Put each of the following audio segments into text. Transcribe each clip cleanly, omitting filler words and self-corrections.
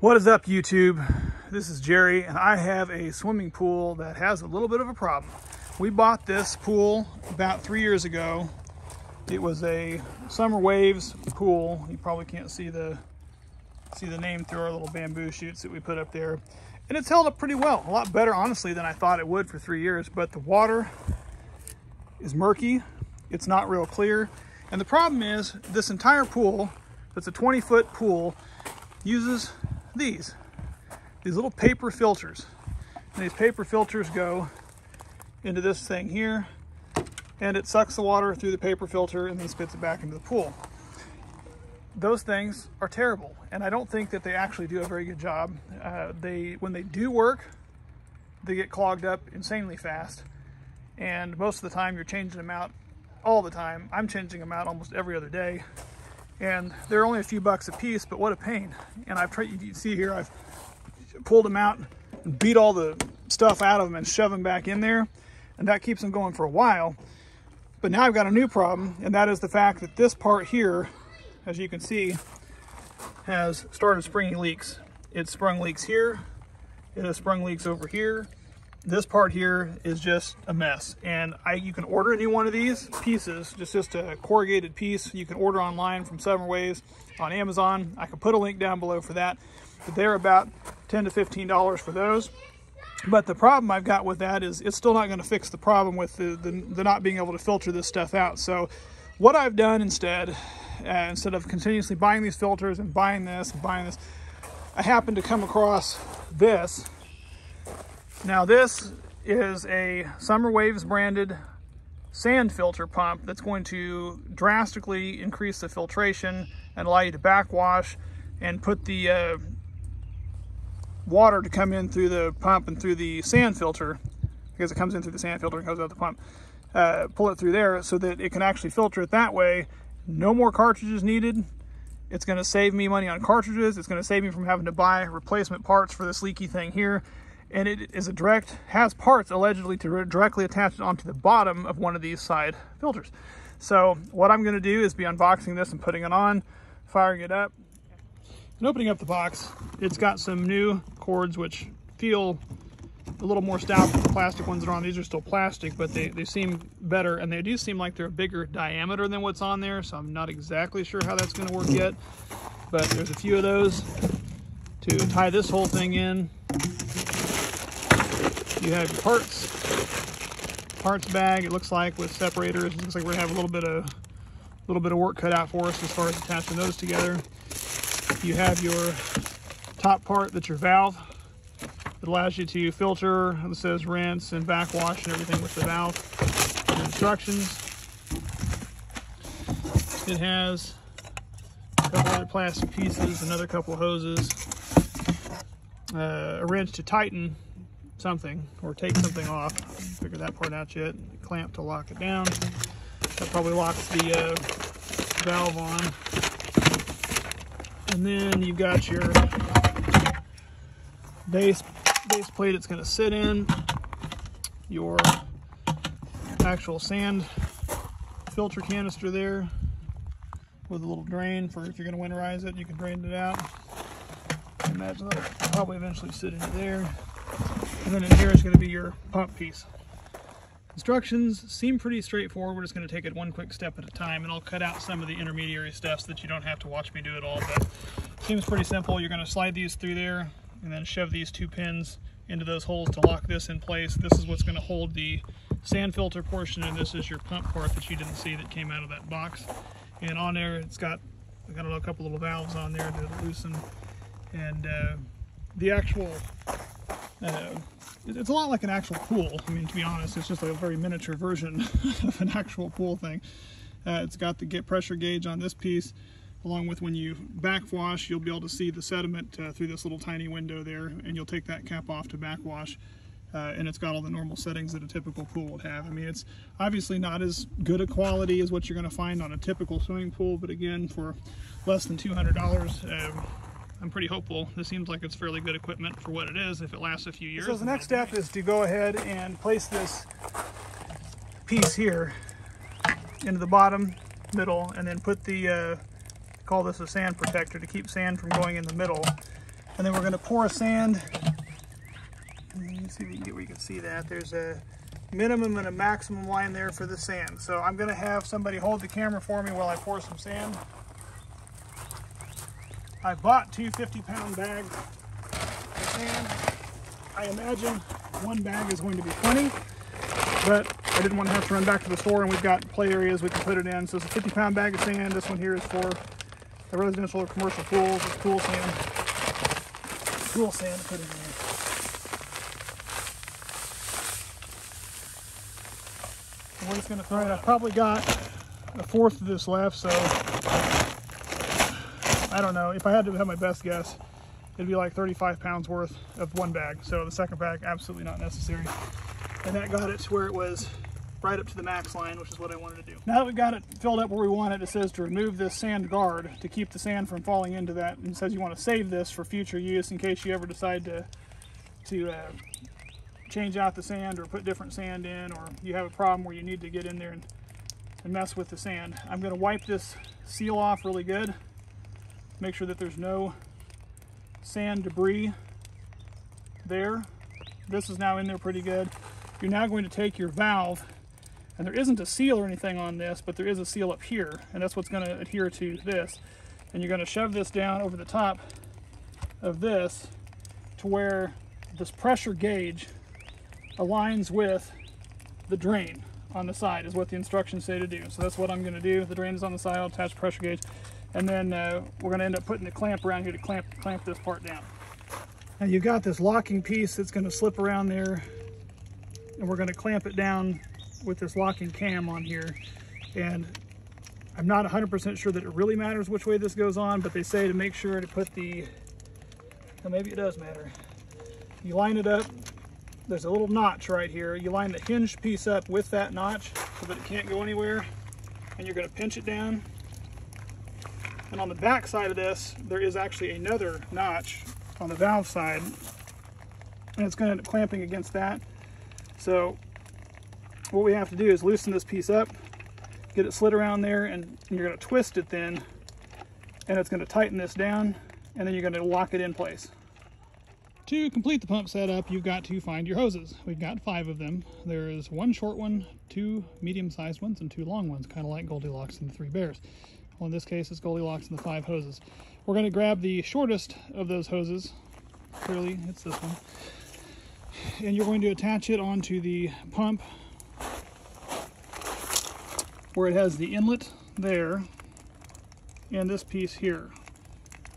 What is up, YouTube? This is Jerry, and I have a swimming pool that has a little bit of a problem. We bought this pool about 3 years ago. It was a Summer Waves pool. You probably can't see the name through our little bamboo shoots that we put up there. And it's held up pretty well. A lot better, honestly, than I thought it would for 3 years. But the water is murky. It's not real clear. And the problem is, this entire pool, that's a 20-foot pool, uses these little paper filters. And these paper filters go into this thing here, and it sucks the water through the paper filter and then spits it back into the pool. Those things are terrible, and I don't think that they actually do a very good job. When they do work, they get clogged up insanely fast, and most of the time you're changing them out all the time. I'm changing them out almost every other day. And they're only a few bucks a piece, but what a pain. And I've tried, you can see here, I've pulled them out and beat all the stuff out of them and shove them back in there. And that keeps them going for a while. But now I've got a new problem, and that is the fact that this part here, as you can see, has started springing leaks. It's sprung leaks here. It has sprung leaks over here. This part here is just a mess, and you can order any one of these pieces, just a corrugated piece. You can order online from Summer Waves on Amazon. I can put a link down below for that, but they're about $10 to $15 for those. But the problem I've got with that is it's still not going to fix the problem with the not being able to filter this stuff out. So what I've done instead of continuously buying these filters and buying this and buying this, I happened to come across this. Now this is a Summer Waves branded sand filter pump that's going to drastically increase the filtration and allow you to backwash and put the water to come in through the pump and through the sand filter, because it comes in through the sand filter and goes out the pump. Pull it through there so that it can actually filter it that way. No more cartridges needed. It's going to save me money on cartridges. It's going to save me from having to buy replacement parts for this leaky thing here. And it is has parts allegedly to directly attach it onto the bottom of one of these side filters. So what I'm going to do is be unboxing this and putting it on, firing it up, and opening up the box. It's got some new cords which feel a little more stout than the plastic ones that are on. These are still plastic, but they seem better, and they do seem like they're a bigger diameter than what's on there, so I'm not exactly sure how that's going to work yet. But there's a few of those to tie this whole thing in. You have your parts bag, it looks like, with separators. It looks like we're gonna have a little bit of work cut out for us as far as attaching those together. You have your top part, that's your valve. It allows you to filter. It says rinse and backwash and everything with the valve. Your instructions. It has a couple other plastic pieces, another couple of hoses, a wrench to tighten something or take something off. Figure that part out yet. A clamp to lock it down. That probably locks the valve on. And then you've got your base plate it's going to sit in, your actual sand filter canister there with a little drain for if you're going to winterize it, you can drain it out. I imagine that'll probably eventually sit into there. And then in here is going to be your pump piece. Instructions seem pretty straightforward. We're just going to take it one quick step at a time, and I'll cut out some of the intermediary steps that you don't have to watch me do it all, but it seems pretty simple. You're going to slide these through there and then shove these two pins into those holes to lock this in place. This is what's going to hold the sand filter portion, and this is your pump part that you didn't see that came out of that box. And on there, it's got, I don't know, a couple little valves on there to loosen. And the actual it's a lot like an actual pool. I mean, to be honest, it's just like a very miniature version of an actual pool thing. It's got the pressure gauge on this piece, along with when you backwash, you'll be able to see the sediment through this little tiny window there, and you'll take that cap off to backwash. And it's got all the normal settings that a typical pool would have. I mean, it's obviously not as good a quality as what you're going to find on a typical swimming pool, but again, for less than $200, I'm pretty hopeful. This seems like it's fairly good equipment for what it is if it lasts a few years. So the next step is to go ahead and place this piece here into the bottom, middle, and then put the, call this a sand protector to keep sand from going in the middle. And then we're going to pour sand. Let me see if you can get where you can see that. There's a minimum and a maximum line there for the sand. So I'm going to have somebody hold the camera for me while I pour some sand. I bought 2 50-pound bags of sand. I imagine one bag is going to be plenty, but I didn't want to have to run back to the store, and we've got play areas we can put it in. So it's a 50-pound bag of sand. This one here is for the residential or commercial pools. It's pool sand. Pool sand to put in there. And we're just going to throw it. I've probably got 1/4 of this left, so I don't know. If I had to have my best guess, it'd be like 35 pounds worth of one bag. So the second bag, absolutely not necessary. And that got it to where it was right up to the max line, which is what I wanted to do. Now that we've got it filled up where we want it, it says to remove this sand guard to keep the sand from falling into that. And it says you want to save this for future use in case you ever decide to change out the sand or put different sand in, or you have a problem where you need to get in there and mess with the sand. I'm going to wipe this seal off really good. Make sure that there's no sand debris there. This is now in there pretty good. You're now going to take your valve, and there isn't a seal or anything on this, but there is a seal up here, and that's what's going to adhere to this. And you're going to shove this down over the top of this to where this pressure gauge aligns with the drain on the side, is what the instructions say to do. So that's what I'm going to do. The drain is on the side. I'll attach pressure gauge. And then we're going to end up putting the clamp around here to clamp this part down. Now you've got this locking piece that's going to slip around there, and we're going to clamp it down with this locking cam on here. And I'm not 100% sure that it really matters which way this goes on, but they say to make sure to put the, well, maybe it does matter. You line it up. There's a little notch right here. You line the hinge piece up with that notch so that it can't go anywhere, and you're going to pinch it down. And on the back side of this, there is actually another notch on the valve side, and it's going to end up clamping against that. So what we have to do is loosen this piece up, get it slid around there, and you're going to twist it then, and it's going to tighten this down, and then you're going to lock it in place. To complete the pump setup, you've got to find your hoses. We've got 5 of them. There is 1 short one, 2 medium-sized ones, and 2 long ones, kind of like Goldilocks and the 3 bears. Well, in this case, it's Goldilocks and the 5 hoses. We're going to grab the shortest of those hoses. Clearly, it's this one. And you're going to attach it onto the pump where it has the inlet there and this piece here.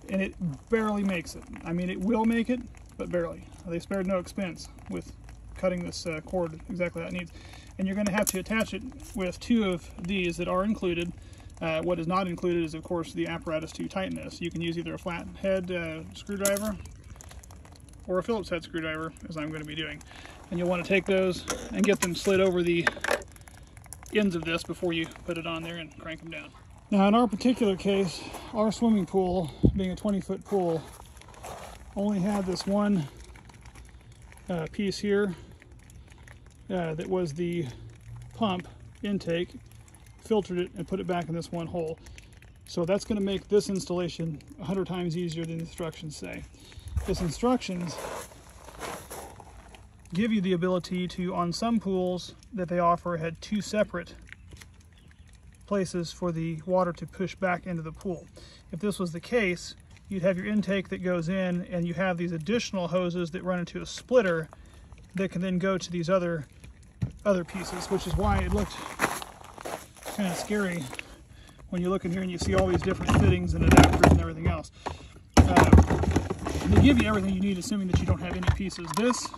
And it barely makes it. I mean, it will make it, but barely. They spared no expense with cutting this cord exactly how it needs. And you're going to have to attach it with 2 of these that are included. What is not included is, of course, the apparatus to tighten this. You can use either a flat head screwdriver or a Phillips head screwdriver, as I'm going to be doing. And you'll want to take those and get them slid over the ends of this before you put it on there and crank them down. Now, in our particular case, our swimming pool, being a 20-foot pool, only had this one piece here that was the pump intake. Filtered it and put it back in this one hole. So that's going to make this installation 100 times easier than the instructions say. These instructions give you the ability to, on some pools that they offer, had 2 separate places for the water to push back into the pool. If this was the case, you'd have your intake that goes in, and you have these additional hoses that run into a splitter that can then go to these other pieces, which is why it looked kind of scary when you look in here and you see all these different fittings and adapters and everything else. They give you everything you need, assuming that you don't have any pieces. This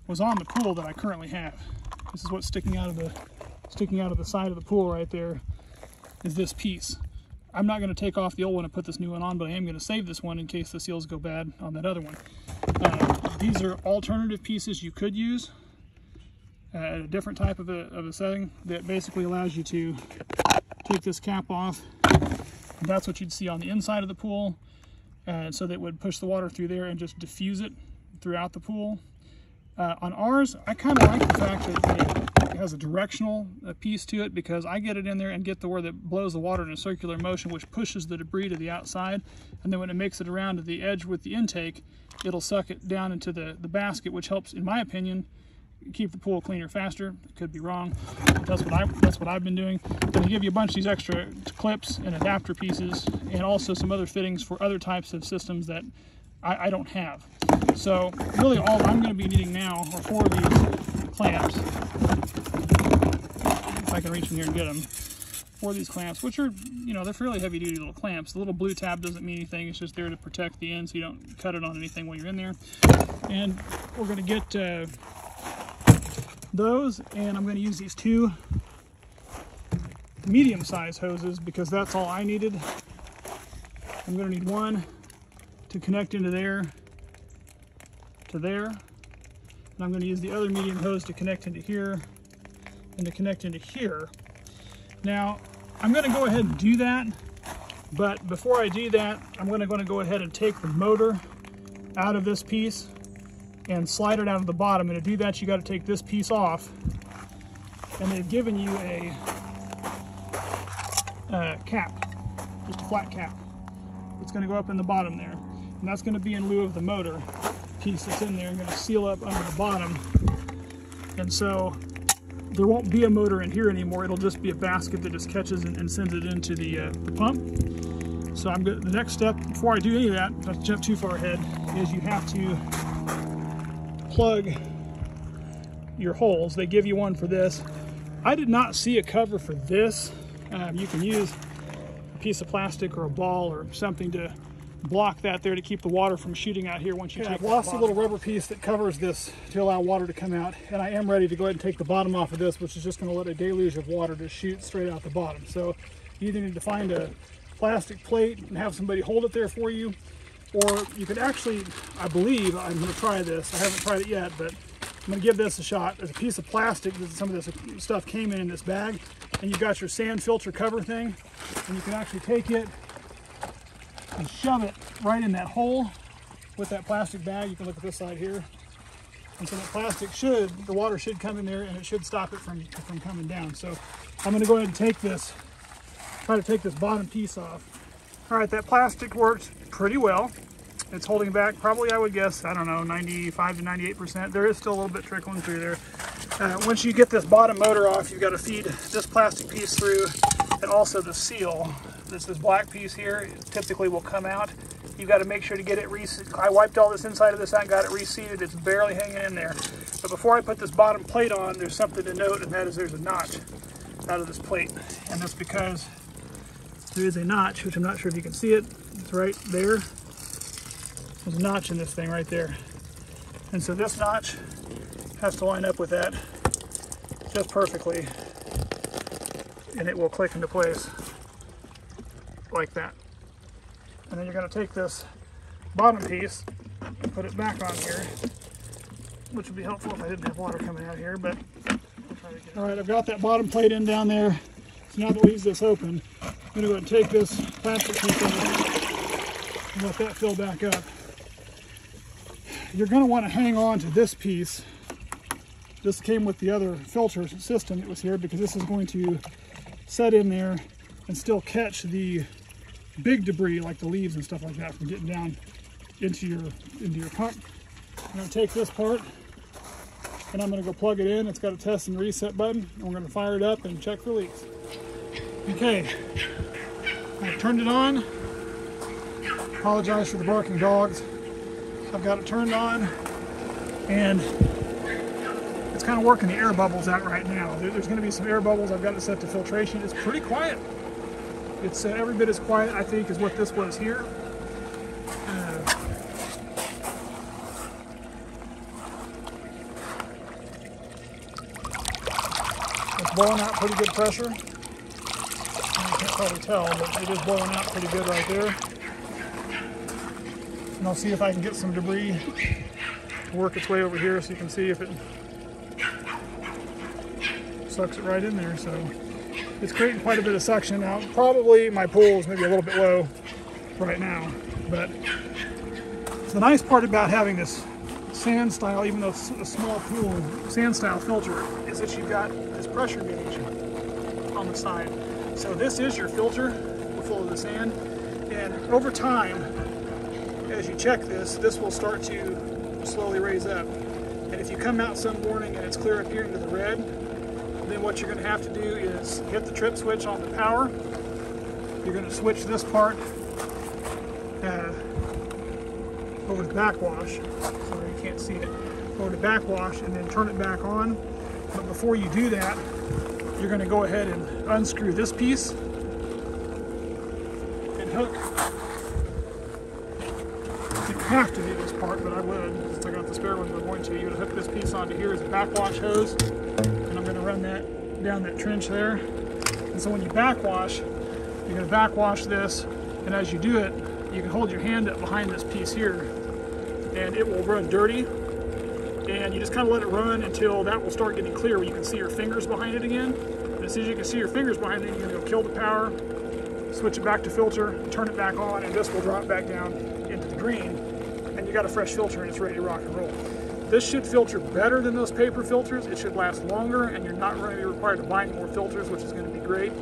was on the pool that I currently have. This is what's sticking out of the side of the pool right there, is this piece. I'm not going to take off the old one and put this new one on, but I am going to save this one in case the seals go bad on that other one. These are alternative pieces you could use. A different type of a setting that basically allows you to take this cap off. That's what you'd see on the inside of the pool, so that would push the water through there and just diffuse it throughout the pool. On ours, I kind of like the fact that has a directional piece to it, because I get it in there and get the where that blows the water in a circular motion, which pushes the debris to the outside, and then when it makes it around to the edge with the intake, it'll suck it down into the basket, which helps, in my opinion, keep the pool cleaner faster. Could be wrong. That's what I've been doing. Then they give you a bunch of these extra clips and adapter pieces, and also some other fittings for other types of systems that I don't have. So really all I'm going to be needing now are 4 of these clamps. If I can reach in here and get them. 4 of these clamps, which are, you know, they're fairly heavy duty little clamps. The little blue tab doesn't mean anything. It's just there to protect the end so you don't cut it on anything when you're in there. And we're going to get those, and I'm going to use these 2 medium-sized hoses because that's all I needed. I'm going to need one to connect into there to there, and I'm going to use the other medium hose to connect into here and to connect into here. Now I'm going to go ahead and do that, but before I do that, I'm going to go ahead and take the motor out of this piece and slide it out of the bottom. And to do that, you got to take this piece off, and they've given you a cap, just a flat cap. It's going to go up in the bottom there, and that's going to be in lieu of the motor piece that's in there. I'm going to seal up under the bottom, and so there won't be a motor in here anymore. It'll just be a basket that just catches and sends it into the pump. So I'm good. The next step, before I do any of that, not to jump too far ahead, is you have to plug your holes. They give you one for this. I did not see a cover for this. You can use a piece of plastic or a ball or something to block that there to keep the water from shooting out here once you take. I've lost the little rubber piece that covers this to allow water to come out, and I am ready to go ahead and take the bottom off of this, which is just going to let a deluge of water just shoot straight out the bottom. So you either need to find a plastic plate and have somebody hold it there for you, or you could actually, I believe, I'm going to try this. I haven't tried it yet, but I'm going to give this a shot. There's a piece of plastic that some of this stuff came in this bag, and you've got your sand filter cover thing, and you can actually take it and shove it right in that hole with that plastic bag. You can look at this side here. And so that plastic the water should come in there, and it should stop it from coming down. So I'm going to go ahead and try to take this bottom piece off. All right, that plastic works pretty well. It's holding back probably, I would guess, I don't know, 95 to 98%. There is still a little bit trickling through there. Once you get this bottom motor off, you've got to feed this plastic piece through, and also the seal. This black piece here typically will come out. You've got to make sure to get it reseated. I wiped all this inside of this out and got it reseated. It's barely hanging in there. But before I put this bottom plate on, there's something to note, and that is there's a notch out of this plate. And that's because there is a notch, which I'm not sure if you can see it. It's right there. There's a notch in this thing right there. And so this notch has to line up with that just perfectly, and it will click into place like that. And then you're going to take this bottom piece and put it back on here, which would be helpful if I didn't have water coming out here, but we'll try to get it. All right, I've got that bottom plate in down there. So now that leaves this open, I'm going to go ahead and take this plastic piece out and let that fill back up. You're going to want to hang on to this piece. This came with the other filter system that was here, because this is going to set in there and still catch the big debris like the leaves and stuff like that from getting down into your pump. I'm going to take this part and I'm going to go plug it in. It's got a test and reset button, and we're going to fire it up and check for leaks. Okay, I've turned it on. Apologize for the barking dogs. I've got it turned on, and it's kind of working the air bubbles out right now. There's going to be some air bubbles. I've got it set to filtration. It's pretty quiet. It's every bit as quiet, I think, as what this was here. It's blowing out pretty good pressure. You can't probably tell, but it is blowing out pretty good right there. And I'll see if I can get some debris to work its way over here, so you can see if it sucks it right in there. So it's creating quite a bit of suction. Now, probably my pool is maybe a little bit low right now, but the nice part about having this sand style, even though it's a small pool, sand style filter, is that you've got this pressure gauge on the side. So this is your filter full of the sand, and over time, as you check this, this will start to slowly raise up. And if you come out some morning and it's clear up here into the red, then what you're going to have to do is hit the trip switch on the power. You're going to switch this part over to backwash. Sorry, you can't see it. Over to backwash and then turn it back on. But before you do that, you're going to go ahead and unscrew this piece and hook. You don't have to do this part, but I would. Since I got the spare one, I'm going to. You're going to hook this piece onto here as a backwash hose, and I'm going to run that down that trench there. And so when you backwash, you're going to backwash this, and as you do it, you can hold your hand up behind this piece here, and it will run dirty. And you just kind of let it run until that will start getting clear, where you can see your fingers behind it again. And as soon as you can see your fingers behind it, you're going to go kill the power, switch it back to filter, turn it back on, and this will drop back down into the green. And you got a fresh filter and it's ready to rock and roll. This should filter better than those paper filters. It should last longer, and you're not going to be required to buy any more filters, which is going to be great.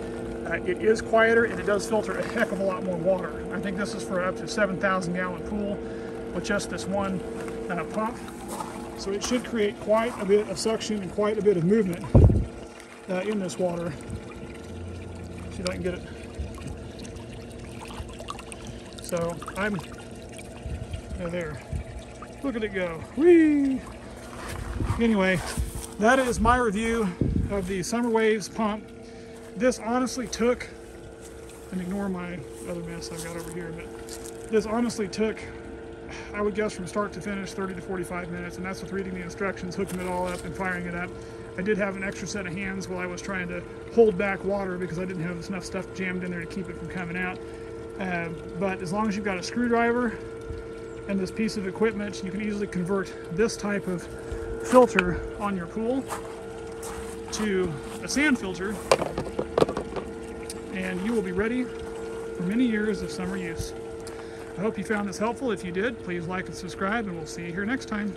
It is quieter, and it does filter a heck of a lot more water. I think this is for up to 7,000 gallon pool with just this one pump. So it should create quite a bit of suction and quite a bit of movement in this water. See if I can get it. So I'm there. Look at it go. Whee! Anyway, that is my review of the Summer Waves pump. This honestly took, and ignore my other mess I've got over here, but this honestly took, I would guess from start to finish, 30 to 45 minutes, and that's with reading the instructions, hooking it all up, and firing it up. I did have an extra set of hands while I was trying to hold back water because I didn't have enough stuff jammed in there to keep it from coming out. But as long as you've got a screwdriver and this piece of equipment, you can easily convert this type of filter on your pool to a sand filter, and you will be ready for many years of summer use. I hope you found this helpful. If you did, please like and subscribe, and we'll see you here next time.